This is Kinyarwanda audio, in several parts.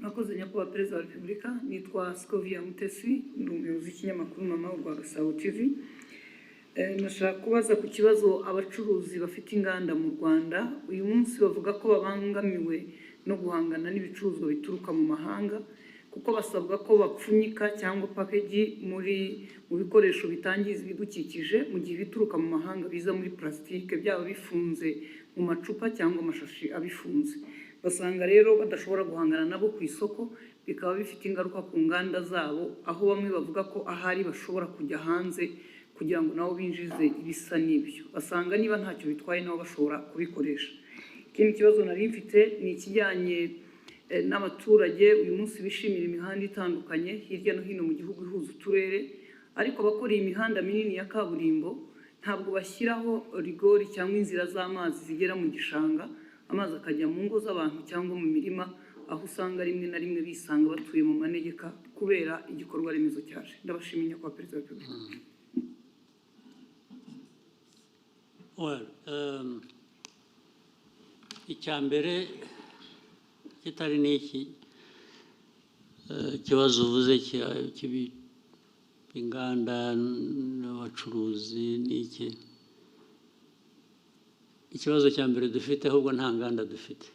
Murakoze nyakubahwa Perezida wa Repubulika, nitwa Scovia Mutesi, ndi umuyobozi w'ikinyamakuru Mama urwa Gasabo TV. Nashaka kubaza ku kibazo abacuruzi bafite inganda mu Rwanda uyu munsi bavuga ko babangamiwe no guhangana n'ibicuruzwa bituruka mu mahanga, kuko basabwa ko bapfunyika cyangwa package mu bikoresho bitangiza ibidukikije mu gihe bituruka mu mahanga biza muri plastique, byaba bifunze mu macupa cyangwa amashashi abifunze. Basanga rero badashobora guhangana nabo ku isoko, bikaba bifite ingaruka ku nganda zabo, aho bamwe bavuga ko ahari bashobora kujya hanze kugira ngo nabo binjize ibisa n'ibyo. Basanga niba ntacyo bitwaye nabo bashobora kubikoresha. Ikindi kibazo nari mfite ni ikijyanye n'abaturage uyu munsi bishimira imihanda itandukanye hirya no hino mu gihugu ihuza uturere, ariko abakora iyi mihanda minini ya kaburimbo ntabwo bashyiraho rigori cyangwa inzira z'amazi zigera mu gishanga, amazi akajya mu ngo z'abantu cyangwa mu mirima, aho usanga rimwe na rimwe bisanga batuye mu manegeka kubera igikorwa remezo cyaje. Ndabashimiye nyakubahwa Perezida wa Repubulika. Icyambere kitari n'iki kibazo uvuze inganda n'abacuruzi n'iki. Ikibazo cya mbere dufite ahubwo nta nganda dufite.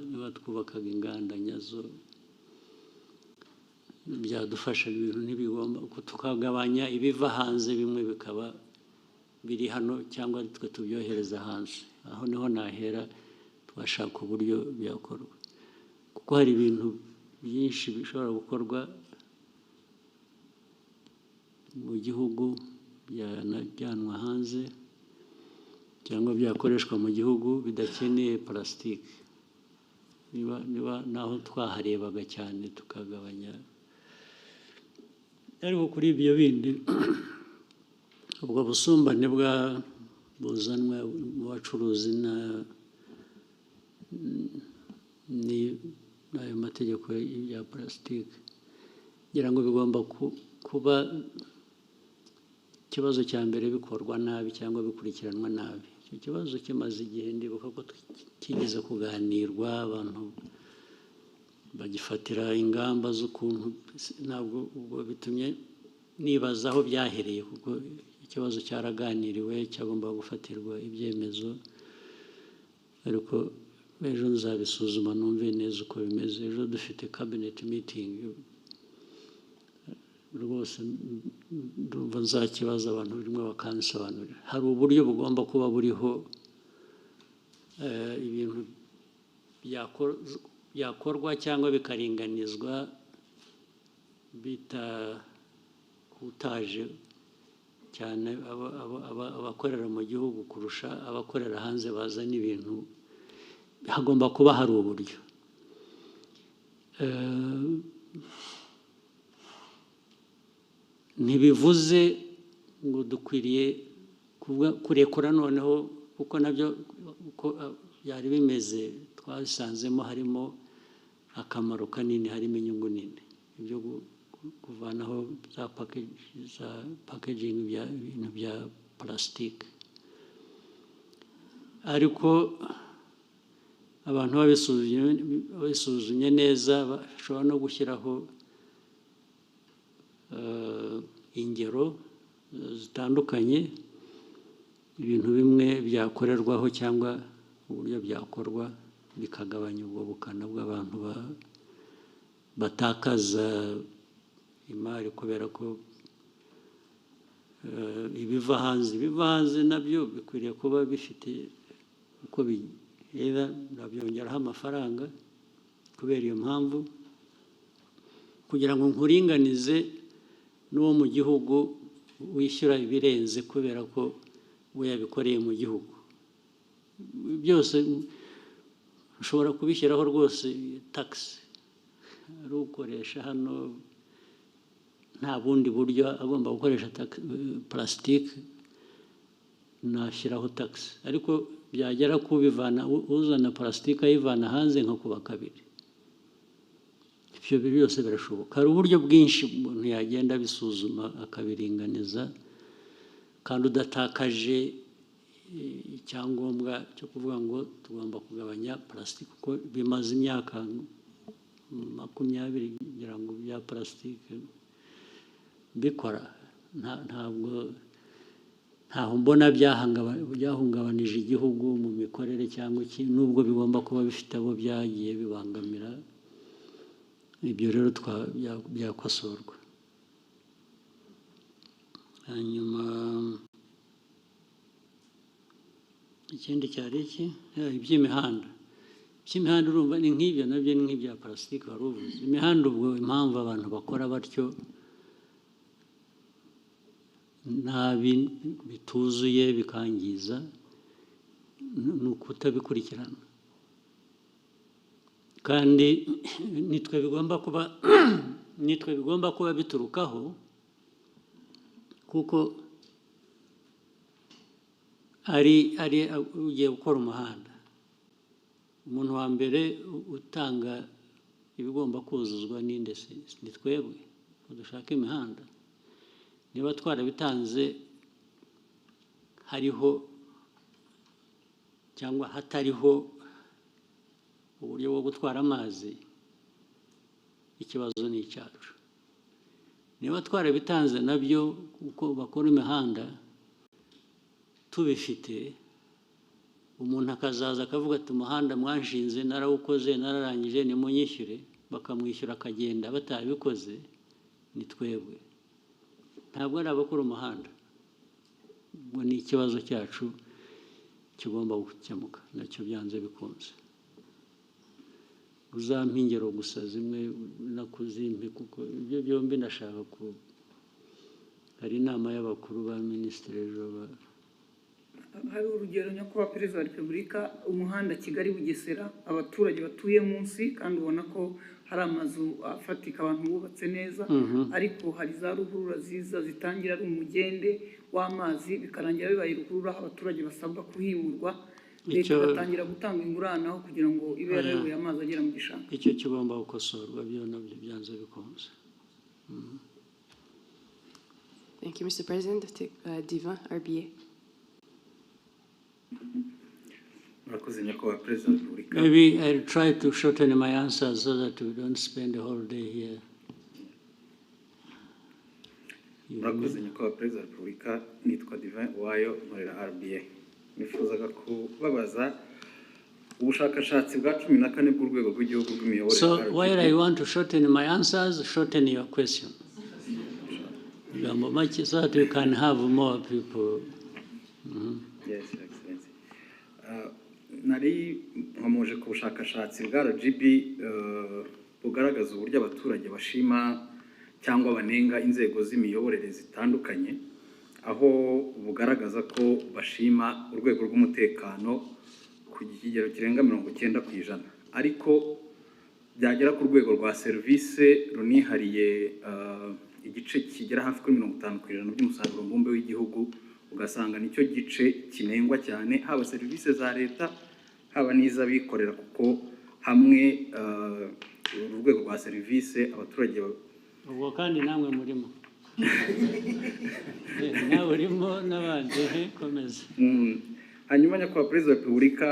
Niba twubakaga inganda nyazo byadufasha, ibintu ntibigomba tukagabanya ibiva hanze, bimwe bikaba biri hano cyangwa twe tubyohereza hanze. Aho niho nahera twashaka uburyo byakorwa, kuko hari ibintu byinshi bishobora gukorwa mu gihugu byanajyanwa hanze cyangwa byakoreshwa mu gihugu bidakeneye plastique. Niba naho twaharebaga cyane tukagabanya, ariko kuri ibyo bindi ubwo busumbane buzanwa mu bacuruzi n'ayo mategeko ya plastique, ngira ngo bigomba kuba ikibazo cya mbere bikorwa nabi cyangwa bikurikiranwa nabi. Icyo kibazo kimaze igihe, ndibuka ko kigeze kuganirwa, abantu bagifatira ingamba z'ukuntu. Ntabwo ubwo bitumye nibaza aho byahereye, kuko ikibazo cyaraganiriwe cyagomba gufatirwa ibyemezo, ariko ejo nzabisuzuma numve neza uko bimeze. Ejo dufite cabinet meeting, rwose ndumva nzakibaza abantu birimo bakansobanurira. Hari uburyo bugomba kuba buriho, ibintu byakorwa cyangwa bikaringanizwa bitahutaje cyane abakorera mu gihugu kurusha abakorera hanze bazana ibintu. Hagomba kuba hari uburyo. Ntibivuze ngo dukwiriye kurekura noneho, kuko nabyo uko byari bimeze twasanzemo harimo akamaro kanini, harimo inyungu nini. Ibyo kuvanaho za packaging ibintu bya plastique, ariko abantu babisuzumye neza bashobora no gushyiraho ingero zitandukanye, ibintu bimwe byakorerwaho cyangwa uburyo byakorwa bikagabanya ubwo bukana bw'abantu batakaza imari kubera ko ibiva hanze nabyo bikwiriye kuba bifite uko bihera, nabyongeraho amafaranga. Kubera iyo mpamvu, kugira ngo nkuringanize n'uwo mu gihugu wishyura ibirenze kubera ko we yabikoreye mu gihugu, byose ushobora kubishyiraho rwose tax. Ari ukoresha hano nta bundi buryo agomba gukoresha plastique, nashyiraho tax. Ariko byagera kubivana, uzana plastique ayivana hanze nko kuba kabiri. Ibyo byose birashoboka. Hari uburyo bwinshi umuntu yagenda bisuzuma akabiringaniza, kandi udatakaje icyangombwa cyo kuvuga ngo tugomba kugabanya plastique, kuko bimaze imyaka 20 ngira ngo bya plastique bikora ntabwo mbona byahungabanije igihugu mu mikorere cyangwa iki, nubwo bigomba kuba bifite abo byagiye bibangamira. Ibyo rero byakosorwa. Hanyuma ikindi cyari iki, iby'imihanda urumva ni nk'ibyo nabyo ni nk'ibya plastique wari uvuze. Imihanda ubwo impamvu abantu bakora batyo nabi bituzuye bikangiza ni ukutabikurikirana, kandi nitwe bigomba kuba biturukaho, kuko ari ugiye gukora umuhanda, umuntu wa mbere utanga ibigomba kuzuzwa n'inde? Ni twebwe dushaka imihanda. Niba twarabitanze hariho cyangwa hatariho uburyo bwo gutwara amazi, ikibazo ni icyacu. Niba twarabitanze nabyo uko bakora imihanda tubifite, umuntu akazaza akavuga ati umuhanda mwanshinze narawukoze nararangije nimunyishyure, bakamwishyura akagenda batabikoze, ni twebwe, ntabwo ari abakora umuhanda. Ubwo ni ikibazo cyacu kigomba gukemuka nacyo byanze bikunze. Uzampa ingero gusa zimwe nakuzimpe, kuko ibyo byombi ndashaka hari inama y'abakuru ba minisitiri ejo. Hari urugero nyakubahwa Perezida wa Repubulika, umuhanda Kigali-Bugesera, abaturage batuye munsi, kandi ubona ko hari amazu afatika abantu bubatse neza, ariko hari za ruhurura ziza zitangira ari umugende w'amazi bikarangira bibaye ruhurura, abaturage basabwa kuhimurwa, leta igatangira gutanga ingurane aho kugira ngo ibe yarayoboye amazi agera mu gishanga. Icyo kigomba gukosorwa, byo nabyo byanze bikunze. Thank you, Mr. President. Divan, RBA. Maybe I'll try to shorten my answers so that we don't spend the whole day here. Murakoze nyakubahwa Perezida wa Repubulika, nitwa Divin Uwayo, nkorera RBA. Nifuzaga kubabaza ubushakashatsi bwa 14 bw'urwego rw'igihugu rw'imiyoborere. So while I want to shorten my answers, shorten your question. So that we can have more people. Yes, Excellency. Nari nkomoje ku bushakashatsi bwa RGB bugaragaza uburyo abaturage bashima cyangwa banenga inzego z'imiyoborere zitandukanye, aho bugaragaza ko bashima urwego rw'umutekano ku kigero kirenga 90%, ariko byagera ku rwego rwa serivisi runihariye igice kigera hafi kuri 50% by'umusaruro mbumbe w'igihugu, ugasanga nicyo gice kinengwa cyane, haba serivisi za leta haba n'iz'abikorera, kuko hamwe urwego rwa serivisi abaturage ubwo kandi namwe murimo nawe urimo n'abandi komeza. Hanyuma nyakubahwa Perezida wa Repubulika,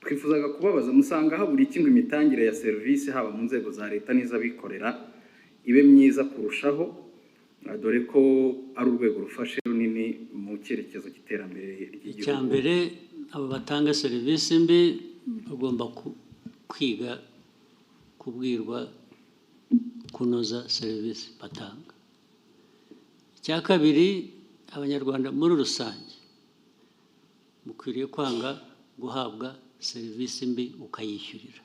twifuzaga kubabaza, musanga habura iki ngo imitangire ya serivisi haba mu nzego za leta n'iz'abikorera ibe myiza kurushaho, dore ko ari urwego rufashe runini mu cyerekezo cy'iterambere ry'igihugu? Icya mbere, abo batanga serivisi mbi bagomba kwiga kubwirwa kunoza serivisi batanga. Icya kabiri, abanyarwanda muri rusange mukwiriye kwanga guhabwa serivisi mbi ukayishyurira,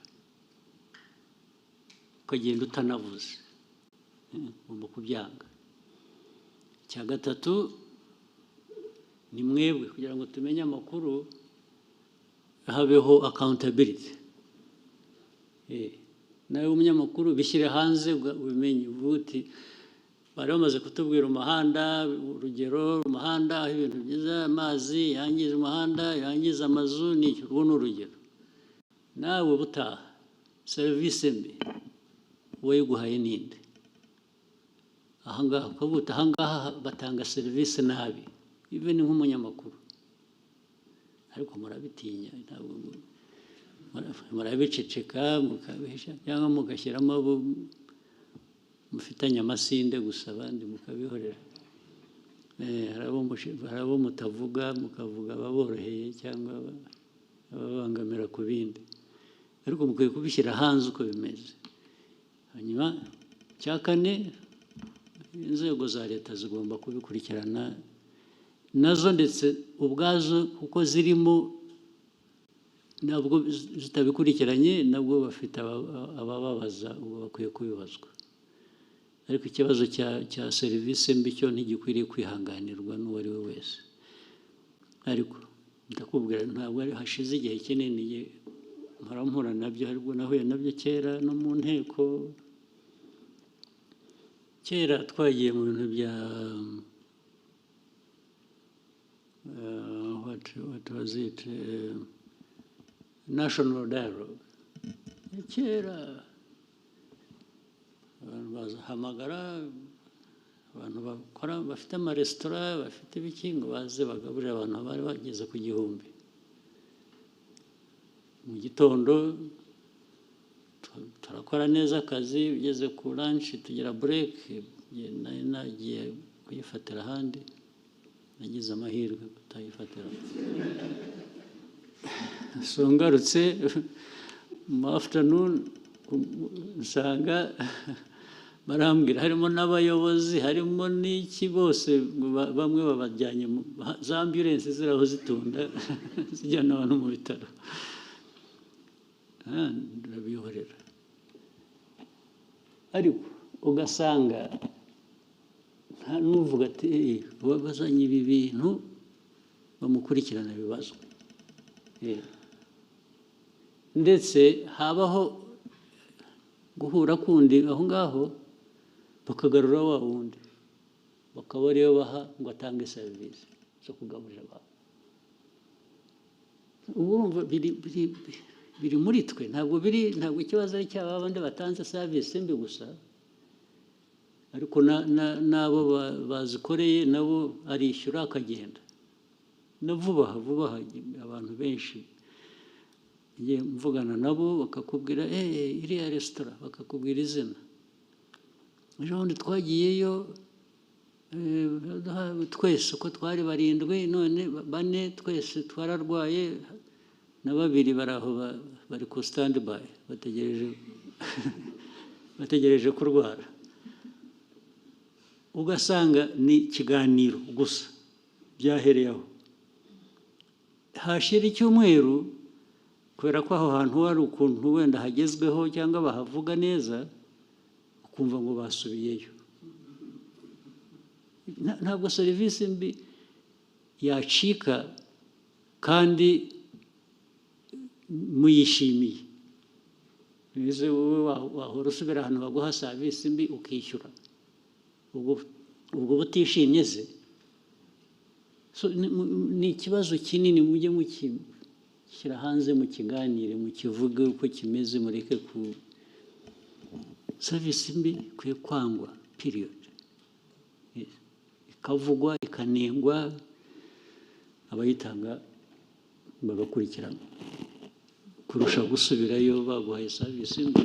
ukagenda utanavuze, ugomba kubyanga. Icya gatatu, ni mwebwe kugira ngo tumenye amakuru habeho accountability. Nawe umunyamakuru bishyire hanze ubimenye, uvuti bari bamaze kutubwira umuhanda, urugero umuhanda aho ibintu byiza, amazi yangiza umuhanda, yangiza amazu, n'icyo urwo ni urugero. Nawe butaha serivisi mbi wayiguhaye ninde? Ahangaha ukavuta ahangaha batanga serivisi nabi, even nk'umunyamakuru, ariko murabitinya. murabiceceka mukabihisha cyangwa mugashyiramo abo mufitanye amasinde gusa abandi mukabihorera. Hari abo mutavuga mukavuga ababoroheye cyangwa ababangamira ku bindi, ariko mukwiye kubishyira hanze uko bimeze. Hanyuma cya kane, inzego za leta zigomba kubikurikirana nazo ndetse ubwazo kuko zirimo, nabwo zitabikurikiranye nabwo bafite abababaza, ubwo bakwiye kubibazwa. Ariko ikibazo cya serivisi mbi cyo ntigikwiriye kwihanganirwa n'uwo ari we wese. Ariko ndakubwira ntabwo hashize igihe kinini mpora nabyo, ariko nahuye nabyo kera no mu nteko. Kera twagiye mu bintu bya what was it, national dialogue. Kera abantu bazahamagara abantu bakora bafite amaresitora bafite ibiki ngo baze bagaburira abantu bari bageze ku 1000 mu gitondo. Turakora neza akazi, ugeze ku lunch tugira break, nagiye kuyifatira ahandi, nagize amahirwe kutayifatira. So ngarutse mu afternoon usanga barambwira harimo n'abayobozi, harimo n'iki, bose bamwe babajyanye za ambulance ziraho zitunda zijyana abantu mu bitaro. Ndabihorera, ariko ugasanga nta n'uvuga ati bazanye ibi bintu bamukurikirana ibibazo. Ndetse habaho guhura kundi aho ngaho bakagarura wa wundi bakaba ariyo baha ngo atange serivisi zo kugaburira abantu. Ubu urumva biri muri twe, ntabwo ikibazo ari cyaba abandi batanze serivisi mbi gusa, ariko n'abo bazikoreye nabo arishyura akagenda na vuba abantu benshi. Ngiye mvugana nabo bakakubwira iriya resitora, bakakubwira izina. Ejo bundi twagiyeyo twese uko twari 7, none 4 twese twararwaye, na 2 bari aho bari ku stand by bategereje kurwara. Ugasanga ni ikiganiro gusa byahereyeho. Hashira icyumweru, kubera ko aho hantu hari ukuntu wenda hagezweho cyangwa bahavuga neza, ukumva ngo basubiyeyo. Ntabwo serivisi mbi yacika kandi muyishimiye. Nize wowe wahora usubira ahantu baguha serivisi mbi ukishyura, ubwo butishimye se. Ni ikibazo kinini, mujye mukishyira hanze, mukiganire, mukivuge uko kimeze, mureke ku serivisi mbi kwiye kwangwa period. Ikavugwa, ikanengwa, abayitanga bagakurikirana kurusha gusubirayo baguhaye serivisi mbi.